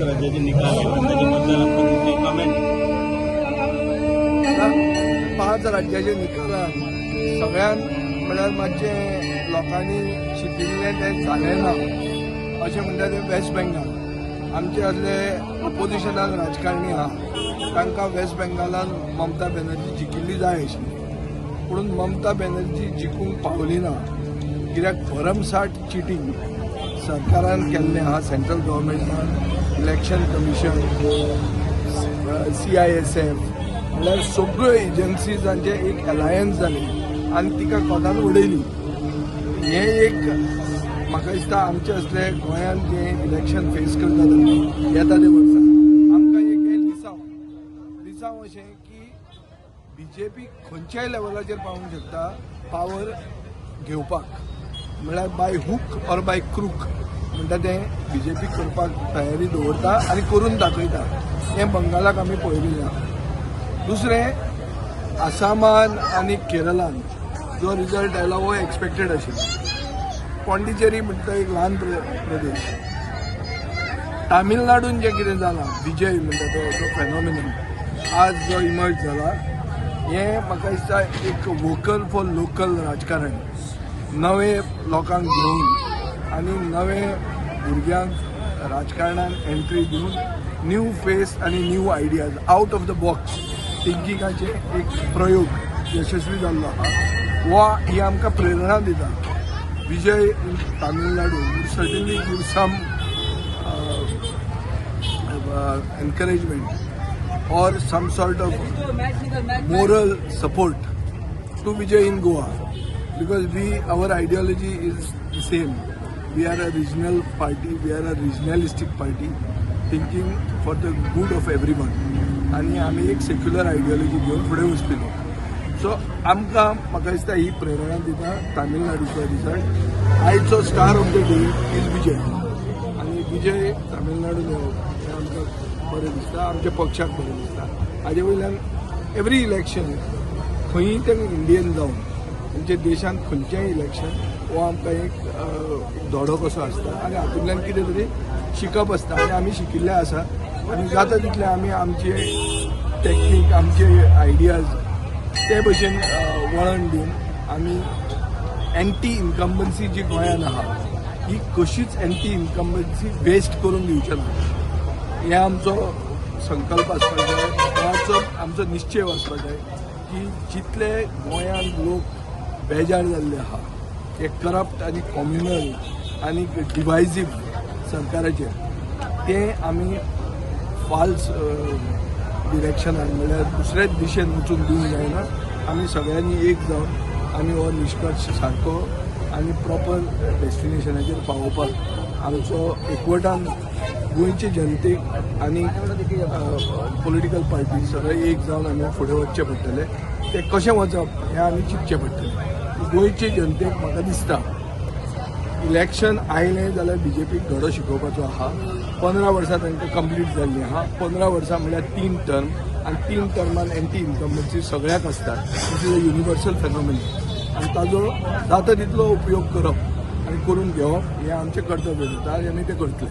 राज्याचे निकाल त्याच्या मतदारांपर्यंत कमेंट. 5 राज्याचे निकालान सगळ्यान म्हळ्यार मातशे लोकांनी शिकिल्लें तें जालें ना अशें म्हणटा तें वेस्ट बेंगाल. आमचे असले ऑपोजिशनाक राजकारणी आहा तांकां वेस्ट बेंगालान ममता बॅनर्जी जिखिल्ली जाय आशिल्ली, पूण ममता बॅनर्जी जिखूंक पावली ना. कित्याक भरमसाट चिटींग सरकारान केल्लें आहा, सेंट्रल गव्हर्मेंटान, इलेक्शन कमिशन, CISF म्हळ्यार सगळ्यो एजन्सीजांचे एक अलायन्स जाली आनी तिका कोर्टान उडयली. हें एक म्हाका दिसता आमचे असले गोंयांत जे इलेक्शन फेस करतात येता ते वर्सा आमकां एक हें दिसांव अशें की BJP खंयच्याय लेवलाचेर पावूंक शकता पावर घेवपाक, म्हळ्यार by hook or by crook म्हणटा तें BJP करपाक तयारी दवरता आनी करून दाखयता. हें बंगालाक आमी पळयलें ना. दुसरें आसामान आनी केरळान जो रिजल्ट आयलो हो एक्सपेक्टेड आशिल्लो. पॉंडिचेरी म्हणटा एक ल्हान प्रदेश. तामिळनाडून जें कितें जालां विजय म्हणटा तो फेनॉमिनन आज जो इमर्ज जाला, हें म्हाका दिसता एक वोकल फॉर लोकल राजकारण. नवे लोकांक घेवन आनी नवे भुरग्यांक राजकारणान एंट्री दिवन न्यू फेस आनी new ideas out of the box थिंकिंगाचे एक प्रयोग यशस्वी जाल्लो आहा. ही आमकां प्रेरणा दिता. Vijay in Tamil Nadu would certainly give some encouragement or some sort of moral support to Vijay in Goa, because our ideology is the same. We are a regional party, we are a regionalistic party thinking for the good of everyone, आणि आमी एक secular ideology घेवन फुडें वचपिलो. So आमकां म्हाका दिसता ही प्रेरणा दिता तामिळनाडूचो रिजल्ट. आयचो star of the day is Vijay, आनी विजय तामिळनाडून येवप हें आमकां बरें दिसता, आमच्या पक्षाक बरें दिसता. हाजे वयल्यान एवरी इलेक्शन खंयी तें इंडियन जावन म्हणजे देशांत खंयचेंय इलेक्शन हो आमकां एक धडो कसो आसता आनी हातूंतल्यान कितें तरी शिकप आसता आनी आमी शिकिल्ले आसा. आनी जाता तितले आमी आमचे टॅक्नीक आमचे आयडियाज ते भशेन वळण दिवन आमी एंटी इन्कम्बन्सी जी गोंयान आहा ही कशीच एंटी इन्कम्बन्सी वेस्ट करून दिवचे ना. हे आमचो संकल्प आसपाक जाय, हो आमचो निश्चय आसपाक जाय की जितले गोंयान लोक बेजार जाल्ले आहा हे करप्ट आनी कॉम्युनल आनी डिवायजीव सरकाराचेर ते आमी फाल्स डिरेक्शनान म्हळ्यार दुसऱ्याच दिशेन वचून दिवंक जायना. आमी सगळ्यांनी एक जावन आमी हो निश्कर्श सारको आनी प्रॉपर डेस्टिनेशनाचेर पावोवपाक आमचो एकवटान गोंयचे जनतेक आनी पॉलिटिकल पार्टी सगळे एक जावन आमी फुडें वचचें पडटलें. तें कशें वचप हें आमी चिंतचें पडटलें. गोंयचे जनतेक म्हाका दिसता इलेक्शन आयलें जाल्यार BJPक धडो शिकोवपाचो आहा. 15 वर्सां तांकां कंप्लीट जाल्लीं आहा. 15 वर्सां म्हळ्यार 3 टर्म आनी 3 टर्मान एंटी इन्कम्बन्सी सगळ्याक आसता. दिस इज अ युनिवर्सल फेनॉमिनन आनी ताजो जाता तितलो उपयोग करप आनी करून घेवप हें आमचें कर्तव्य जाता आनी आमी तें करतले.